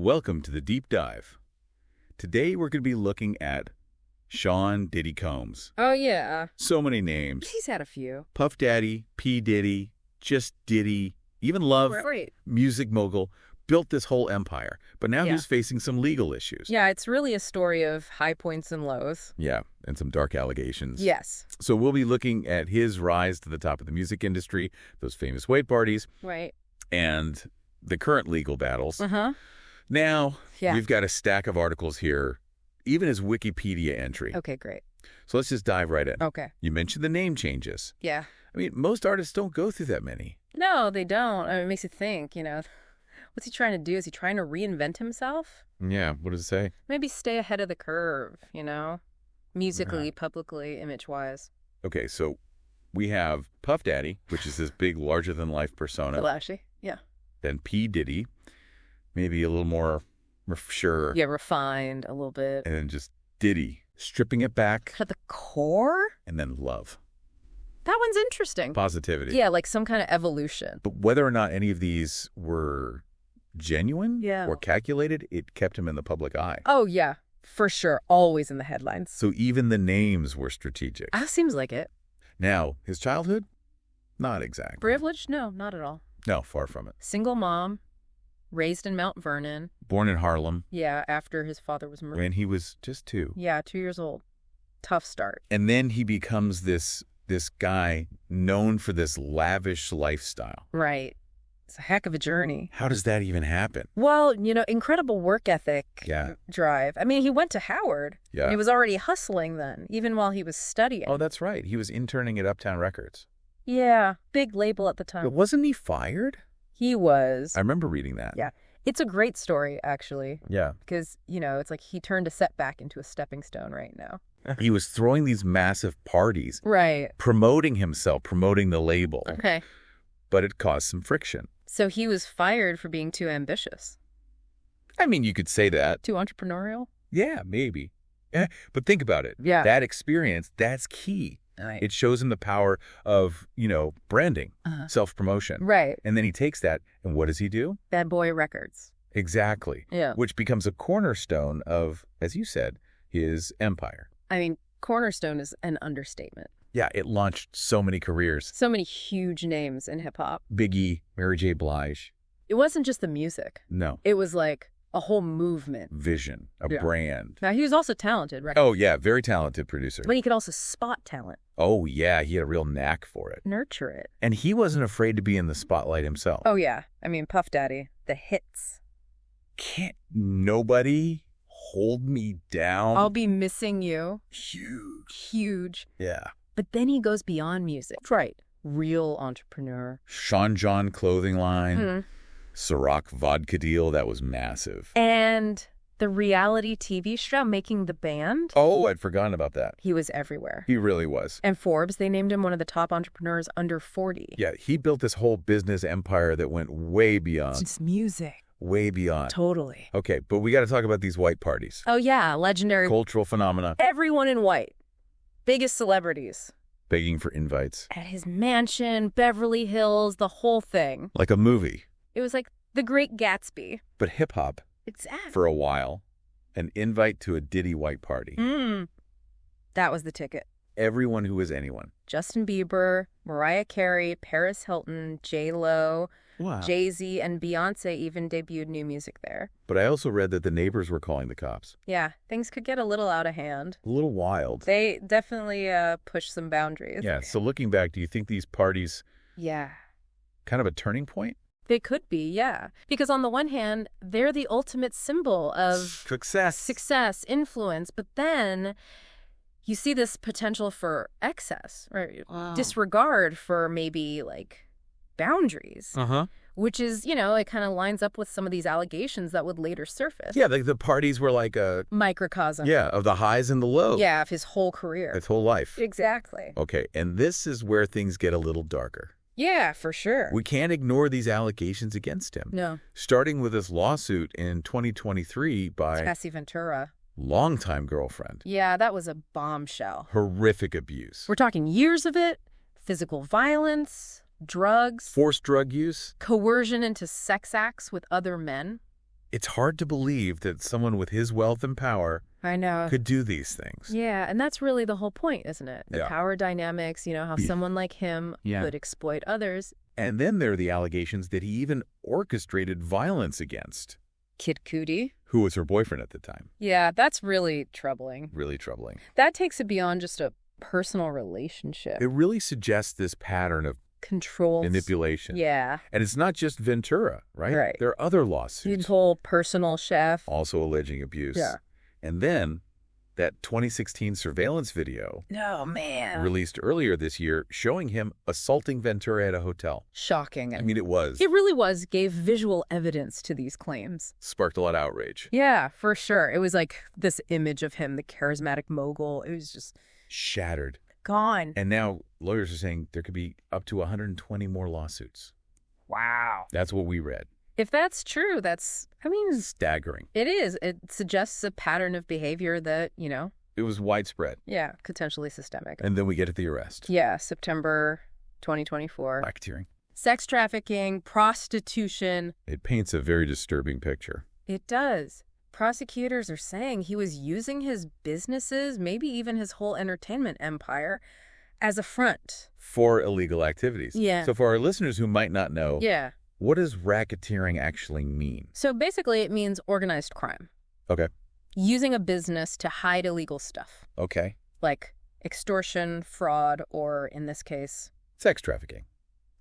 Welcome to the Deep Dive. Today we're going to be looking at Sean Diddy Combs. Oh, yeah. So many names. He's had a few. Puff Daddy, P. Diddy, Just Diddy, even Love, Right. music mogul, built this whole empire. But now Yeah. he's facing some legal issues. Yeah, it's really a story of high points and lows. Yeah, and some dark allegations. Yes. So we'll be looking at his rise to the top of the music industry, those famous white parties, Right. and the current legal battles. Uh-huh. Now, Yeah. we've got a stack of articles here, even his Wikipedia entry. Okay, great. So let's just dive right in. Okay. You mentioned the name changes. Yeah. I mean, most artists don't go through that many. No, they don't. I mean, it makes you think, what's he trying to do? Is he trying to reinvent himself? Yeah, what does it say? Maybe stay ahead of the curve, musically, publicly, image-wise. Okay, so we have Puff Daddy, which is this big, larger-than-life persona. Flashy. Yeah. Then P. Diddy, maybe a little more sure. Yeah, refined a little bit. And then just Diddy, stripping it back, At the core? and then Love. That one's interesting. Positivity. Yeah, like some kind of evolution. But whether or not any of these were genuine Yeah. or calculated, it kept him in the public eye. Oh, yeah, for sure. Always in the headlines. So even the names were strategic. Seems like it. Now, his childhood? Not exactly. Privileged? No, not at all. No, far from it. Single mom, raised in Mount Vernon. Born in Harlem Yeah, after his father was murdered. when he was just 2. Yeah, 2 years old. Tough start. And then he becomes this guy known for this lavish lifestyle. Right. It's a heck of a journey. How does that even happen? Well, incredible work ethic. Yeah. Drive. I mean, he went to Howard. Yeah. He was already hustling then, even while he was studying. Oh, that's right. He was interning at Uptown Records. Yeah, big label at the But time. wasn't he fired? He was. I remember reading that. Yeah. It's a great story, actually, Yeah. because, it's like he turned a setback into a stepping stone right now. He was throwing these massive parties, Right. promoting himself, promoting the label. Okay. But it caused some friction. So he was fired for being too ambitious, I mean, you could say that. too entrepreneurial. Yeah, maybe. But think about it. Yeah. That experience, that's key. Right. It shows him the power of, branding, Uh-huh. self-promotion. Right. And then he takes that, and what does he do? Bad Boy Records. Exactly. Yeah. Which becomes a cornerstone of, as you said, his empire. I mean, cornerstone is an understatement. Yeah, it launched so many careers. So many huge names in hip hop. Biggie, Mary J. Blige. It wasn't just the music. No. It was like a whole movement. Vision, a Yeah. brand. Now, he was also talented, right? Oh, yeah, very talented producer. But he could also spot talent, Oh, yeah, he had a real knack for it. nurture it. And he wasn't afraid to be in the spotlight himself. Oh, yeah. I mean, Puff Daddy, the hits. Can't nobody hold me down? I'll be missing you. Huge. Huge. Yeah. But then he goes beyond music. Right. Real entrepreneur. Sean John clothing line, Hmm. Ciroc vodka deal, that was massive. And the reality TV show, Making the Band, Oh, I'd forgotten about that. he was everywhere. He really was. And Forbes, they named him one of the top entrepreneurs under 40. Yeah, he built this whole business empire that went way beyond. It's music. Way beyond. Totally. Okay, but we got to talk about these white parties. Oh, yeah. Legendary. Cultural phenomena, Everyone in white. Biggest celebrities. begging for invites. At his mansion, Beverly Hills, the whole thing. Like a movie. It was like The Great Gatsby. But hip-hop, Exactly. for a while, an invite to a Diddy white party. That was the ticket. Everyone who was anyone. Justin Bieber, Mariah Carey, Paris Hilton, J-Lo, Wow. Jay-Z, and Beyonce even debuted new music there. But I also read that the neighbors were calling the cops. Yeah, things could get a little out of hand. A little wild. They definitely pushed some boundaries. Yeah, so looking back, do you think these parties Yeah. kind of a turning point? They could be, yeah. Because on the one hand, they're the ultimate symbol of success, influence, but then you see this potential for excess, right? Wow. Disregard for maybe like boundaries, Uh-huh. which is, it kind of lines up with some of these allegations that would later surface. Yeah, the parties were like Microcosm. of the highs and the lows. Yeah, of his whole career. His whole life. Exactly. Okay, and this is where things get a little darker. Yeah, for sure. We can't ignore these allegations against him. No, Starting with this lawsuit in 2023 by Cassie Ventura. longtime girlfriend. Yeah, that was a bombshell. Horrific abuse. We're talking years of it, physical violence, drugs, Forced drug use. coercion into sex acts with other men. It's hard to believe that someone with his wealth and power I know. could do these things. Yeah, and that's really the whole point, isn't it? The power dynamics, how someone like him could exploit others. And then there are the allegations that he even orchestrated violence against Kid Cudi, who was her boyfriend at the time. Yeah, that's really troubling. Really troubling. That takes it beyond just a personal relationship. It really suggests this pattern of Control. manipulation. Yeah. And it's not just Ventura, right? Right. There are other lawsuits. His whole personal chef. Also alleging abuse. Yeah. And then that 2016 surveillance video Oh, man. released earlier this year showing him assaulting Ventura at a hotel. Shocking. I mean, it was. It really was. Gave visual evidence to these claims. Sparked a lot of outrage. Yeah, for sure. It was like this image of him, the charismatic mogul. It was just Shattered. gone. And now lawyers are saying there could be up to 120 more lawsuits. Wow. That's what we read. If that's true, Staggering. it is. It suggests a pattern of behavior that, It was widespread. potentially systemic. And then we get to the arrest. Yeah, September 2024. Racketeering. Sex trafficking, prostitution. It paints a very disturbing picture. It does. Prosecutors are saying he was using his businesses, maybe even his whole entertainment empire, as a front. For illegal activities. Yeah. So for our listeners who might not know, Yeah. what does racketeering actually mean? So basically it means organized crime. Okay. Using a business to hide illegal stuff, Okay. like extortion, fraud, or in this case, Sex trafficking.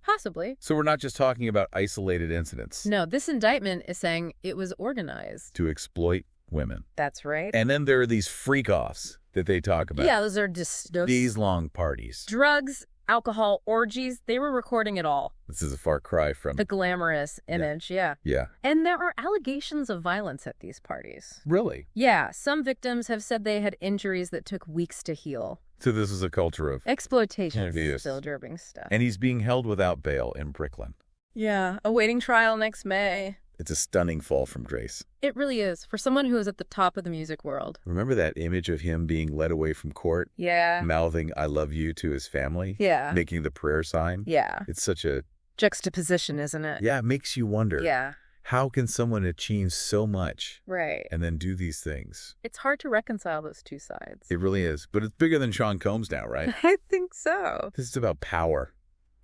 possibly. So we're not just talking about isolated incidents. No, this indictment is saying it was organized. To exploit women. That's right. And then there are these freak-offs that they talk about. Yeah, those are just These long parties. drugs, alcohol, orgies. They were recording it all. This is a far cry from... The glamorous image, yeah. Yeah. And there are allegations of violence at these parties. Really? Yeah, some victims have said they had injuries that took weeks to heal. So this is a culture of... Exploitation. Abuse. Still disturbing stuff. And he's being held without bail in Brooklyn. Yeah, awaiting trial next May. It's a stunning fall from grace. It really is, for someone who is at the top of the music world. Remember that image of him being led away from court, Yeah. mouthing "I love you" to his family? Yeah. Making the prayer sign? Yeah. It's such a... Juxtaposition, isn't it? Yeah, it makes you wonder. Yeah. How can someone achieve so much Right. and then do these things? It's hard to reconcile those two sides. It really is. But it's bigger than Sean Combs now, right? I think so. This is about power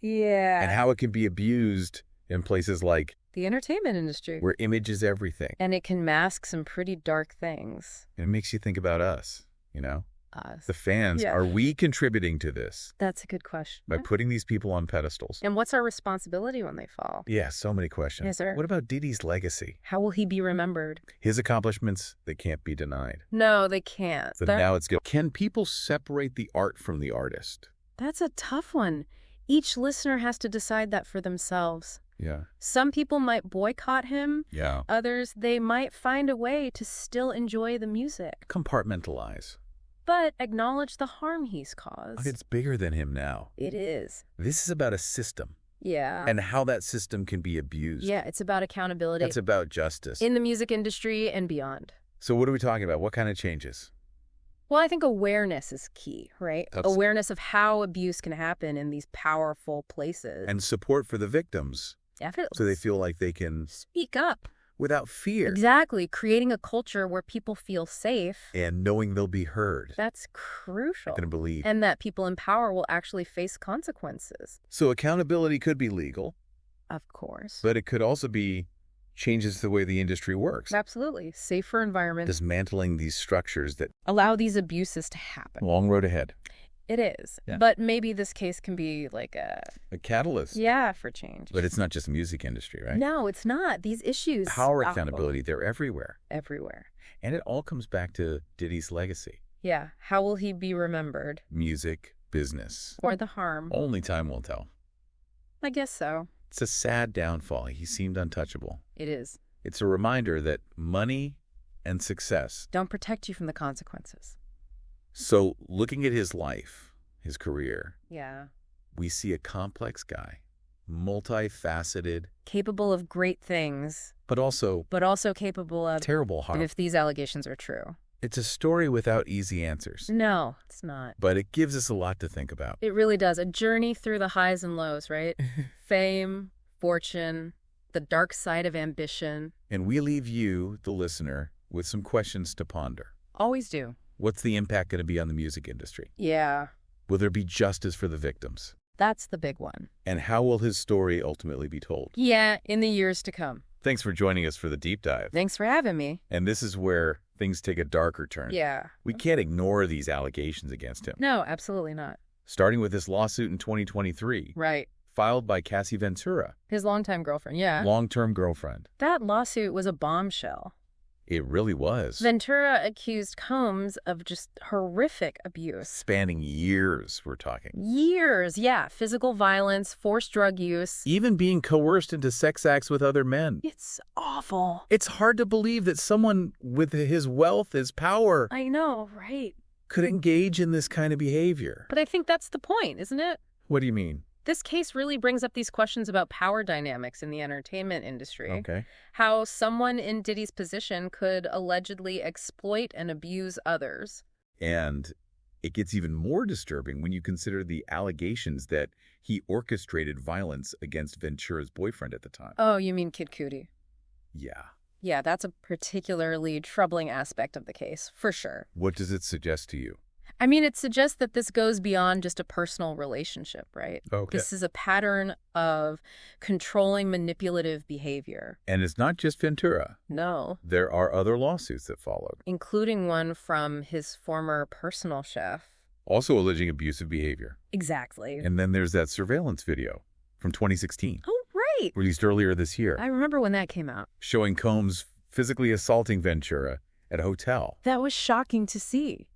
Yeah. and how it can be abused in places like the entertainment industry. where image is everything. And it can mask some pretty dark things. And it makes you think about us, Us. the fans. Yeah. Are we contributing to this That's a good question. by putting these people on pedestals? And what's our responsibility when they fall? Yeah, so many questions. Yes, sir. What about Diddy's legacy? How will he be remembered? His accomplishments, they can't be denied. No, they can't. But now it's... Can people separate the art from the artist? That's a tough one. Each listener has to decide that for themselves. Yeah. Some people might boycott him. Yeah. Others, they might find a way to still enjoy the music, Compartmentalize. but acknowledge the harm he's caused. It's bigger than him now. It is. This is about a system Yeah. and how that system can be abused. Yeah, it's about accountability That's about justice. in the music industry and beyond. So what are we talking about? What kind of changes? Well, I think awareness is key, right? That's- Awareness of how abuse can happen in these powerful places. And support for the victims Definitely. so they feel like they can, Speak up. without fear, Exactly. Creating a culture where people feel safe. and knowing they'll be heard. That's crucial. I can believe. And that people in power will actually face consequences. So accountability could be legal, Of course. but it could also be changes to the way the industry works. Absolutely. Safer environment. Dismantling these structures that... Allow these abuses to happen. Long road ahead. It is. Yeah. But maybe this case can be like a... catalyst. Yeah, for change. But it's not just the music industry, right? No, it's not. These issues... Power Oh, accountability, they're everywhere. everywhere. And it all comes back to Diddy's legacy. Yeah. How will he be remembered? Music, business. Or the harm? Only time will tell. I guess so. It's a sad downfall. He seemed untouchable. It is. It's a reminder that money and success... Don't protect you from the consequences. So looking at his life, his career, Yeah. we see a complex guy, multifaceted, Capable of great things, but also but also capable of... terrible harm. if these allegations are true. It's a story without easy answers, No, it's not. but it gives us a lot to think about. It really does. A journey through the highs and lows, right? Fame, fortune, the dark side of ambition. And we leave you, the listener, with some questions to ponder. Always do. What's the impact going to be on the music industry? Yeah. Will there be justice for the victims? That's the big one. And how will his story ultimately be told? Yeah, in the years to come. Thanks for joining us for the deep dive. Thanks for having me. And this is where things take a darker turn. Yeah. We can't ignore these allegations against him. No, absolutely not. Starting with this lawsuit in 2023. Right. Filed by Cassie Ventura. His longtime girlfriend, yeah. Long-term girlfriend. That lawsuit was a bombshell. It really was. Ventura accused Combs of just horrific abuse. Spanning years, we're talking. Years, yeah. Physical violence, forced drug use. Even being coerced into sex acts with other men. It's awful. It's hard to believe that someone with his wealth, his power, I know, right? could engage in this kind of behavior. But I think that's the point, isn't it? What do you mean? This case really brings up these questions about power dynamics in the entertainment industry. Okay. How someone in Diddy's position could allegedly exploit and abuse others. And it gets even more disturbing when you consider the allegations that he orchestrated violence against Ventura's boyfriend at the time. Oh, you mean Kid Cudi? Yeah. Yeah, that's a particularly troubling aspect of the case, for sure. What does it suggest to you? I mean, it suggests that this goes beyond just a personal relationship, right? Okay. This is a pattern of controlling manipulative behavior. And it's not just Ventura. No. There are other lawsuits that followed. Including one from his former personal chef. Also alleging abusive behavior. Exactly. And then there's that surveillance video from 2016. Oh, right. Released earlier this year. I remember when that came out. Showing Combs physically assaulting Ventura at a hotel. That was shocking to see.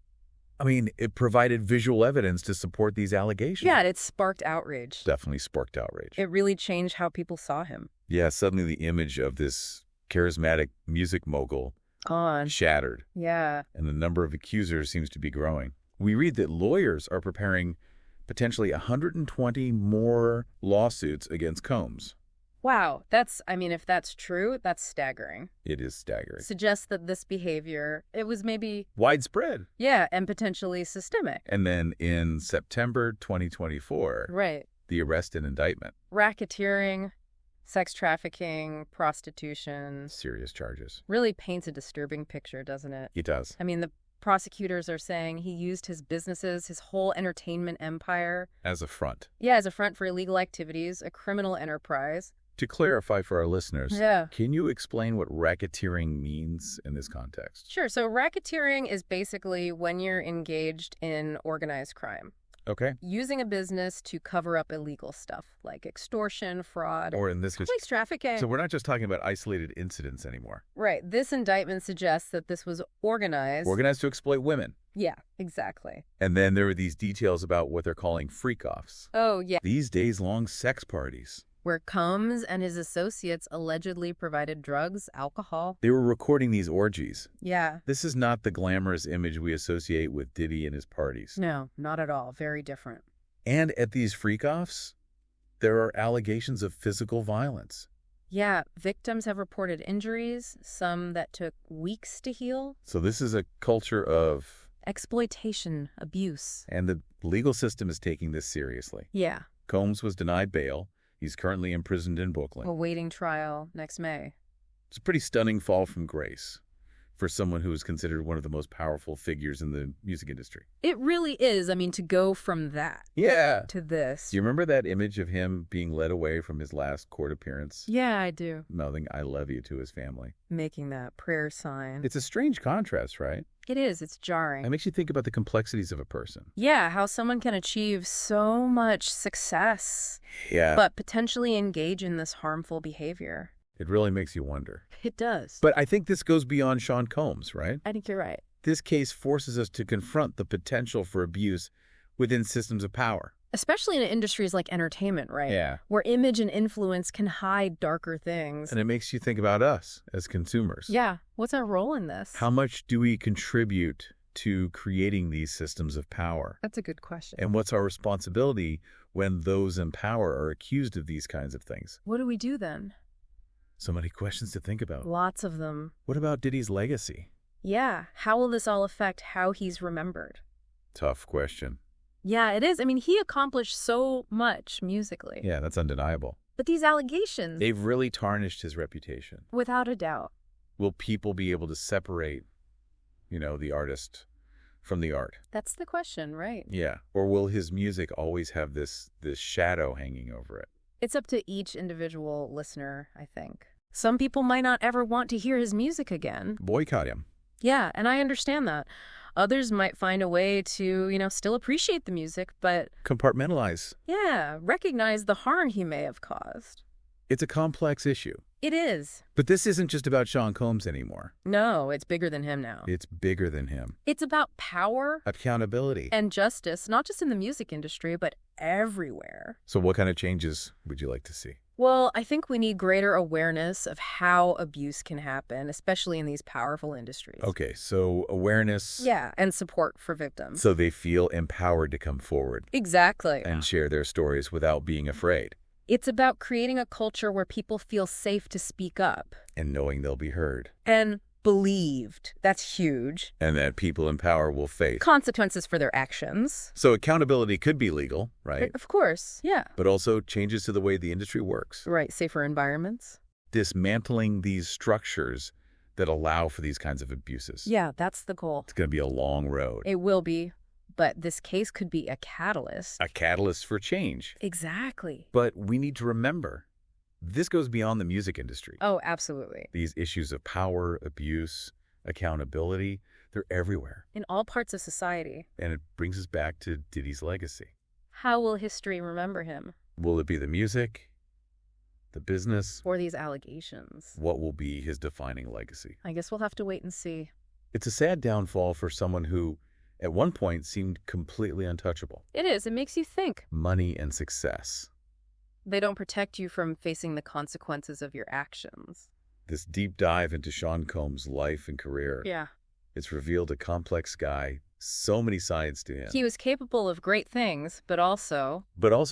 I mean, it provided visual evidence to support these allegations. Yeah, it sparked outrage. Definitely sparked outrage. It really changed how people saw him. Yeah, suddenly the image of this charismatic music mogul Gone. shattered. Yeah. And the number of accusers seems to be growing. We read that lawyers are preparing potentially 120 more lawsuits against Combs. Wow. If that's true, that's staggering. It is staggering. Suggests that this behavior, it was maybe... Widespread. Yeah, and potentially systemic. And then in September 2024, Right. the arrest and indictment. Racketeering, sex trafficking, prostitution. Serious charges. Really paints a disturbing picture, doesn't it? It does. I mean, the prosecutors are saying he used his businesses, his whole entertainment empire. As a front. Yeah, as a front for illegal activities, a criminal enterprise. To clarify for our listeners, Yeah. Can you explain what racketeering means in this context? Sure. So racketeering is basically when you're engaged in organized crime. Okay. Using a business to cover up illegal stuff like extortion, fraud, Or in this case, sex trafficking. so we're not just talking about isolated incidents anymore. Right. This indictment suggests that this was organized. Organized to exploit women. Yeah, exactly. And then there are these details about what they're calling freak-offs. Oh, yeah. These days-long sex parties. Where Combs and his associates allegedly provided drugs, alcohol. They were recording these orgies. Yeah. This is not the glamorous image we associate with Diddy and his parties. No, not at all. Very different. And at these freak-offs, there are allegations of physical violence. Yeah, victims have reported injuries, some that took weeks to heal. So this is a culture of... exploitation, abuse. And the legal system is taking this seriously. Yeah. Combs was denied bail. He's currently imprisoned in Brooklyn. Awaiting trial next May. It's a pretty stunning fall from grace for someone who is considered one of the most powerful figures in the music industry. It really is. I mean, to go from that to this. Do you remember that image of him being led away from his last court appearance? Yeah, I do. Mouthing "I love you" to his family. Making that prayer sign. It's a strange contrast, right? It is. It's jarring. It makes you think about the complexities of a person. Yeah, how someone can achieve so much success, Yeah. but potentially engage in this harmful behavior. It really makes you wonder. It does. But I think this goes beyond Sean Combs, right? I think you're right. This case forces us to confront the potential for abuse within systems of power. Especially in industries like entertainment, right? Yeah. Where image and influence can hide darker things. And it makes you think about us as consumers. Yeah. What's our role in this? How much do we contribute to creating these systems of power? That's a good question. And what's our responsibility when those in power are accused of these kinds of things? What do we do then? So many questions to think about. Lots of them. What about Diddy's legacy? Yeah. How will this all affect how he's remembered? Tough question. Yeah, it is. I mean, he accomplished so much musically. Yeah, that's undeniable. But these allegations... They've really tarnished his reputation. Without a doubt. Will people be able to separate, the artist from the art? That's the question, right? Yeah. Or will his music always have this shadow hanging over it? It's up to each individual listener, I think. Some people might not ever want to hear his music again. Boycott him. Yeah, and I understand that. Others might find a way to, still appreciate the music, but... Compartmentalize. Yeah, recognize the harm he may have caused. It's a complex issue. It is. But this isn't just about Sean Combs anymore. No, it's bigger than him now. It's bigger than him. It's about power... accountability. And justice, not just in the music industry, but everywhere. So what kind of changes would you like to see? Well, I think we need greater awareness of how abuse can happen, especially in these powerful industries. Okay, so awareness. Yeah, and support for victims. So they feel empowered to come forward. Exactly. And share their stories without being afraid. It's about creating a culture where people feel safe to speak up. And knowing they'll be heard. And believed. That's huge. And that people in power will face consequences for their actions. So accountability could be legal, right? Of course, yeah. But also changes to the way the industry works. Right, safer environments. Dismantling these structures that allow for these kinds of abuses. Yeah, that's the goal. It's going to be a long road. It will be. But this case could be a catalyst. A catalyst for change. Exactly. But we need to remember, this goes beyond the music industry. Oh, absolutely. These issues of power, abuse, accountability, they're everywhere. In all parts of society. And it brings us back to Diddy's legacy. How will history remember him? Will it be the music, the business? Or these allegations? What will be his defining legacy? I guess we'll have to wait and see. It's a sad downfall for someone who, at one point, seemed completely untouchable. It is. It makes you think. Money and success. They don't protect you from facing the consequences of your actions. This deep dive into Sean Combs' life and career. Yeah. It's revealed a complex guy, so many sides to him. He was capable of great things, but also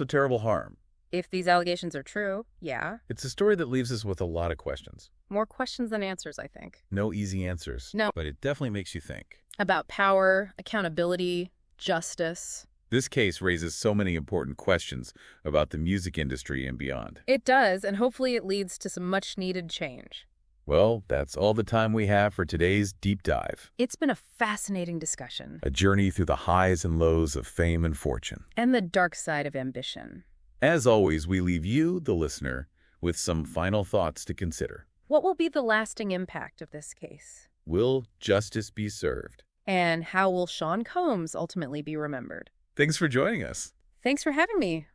terrible harm. If these allegations are true, yeah. It's a story that leaves us with a lot of questions. More questions than answers, I think. No easy answers. No. But it definitely makes you think. About power, accountability, justice. This case raises so many important questions about the music industry and beyond. It does, and hopefully it leads to some much-needed change. Well, that's all the time we have for today's Deep Dive. It's been a fascinating discussion. A journey through the highs and lows of fame and fortune. And the dark side of ambition. As always, we leave you, the listener, with some final thoughts to consider. What will be the lasting impact of this case? Will justice be served? And how will Sean Combs ultimately be remembered? Thanks for joining us. Thanks for having me.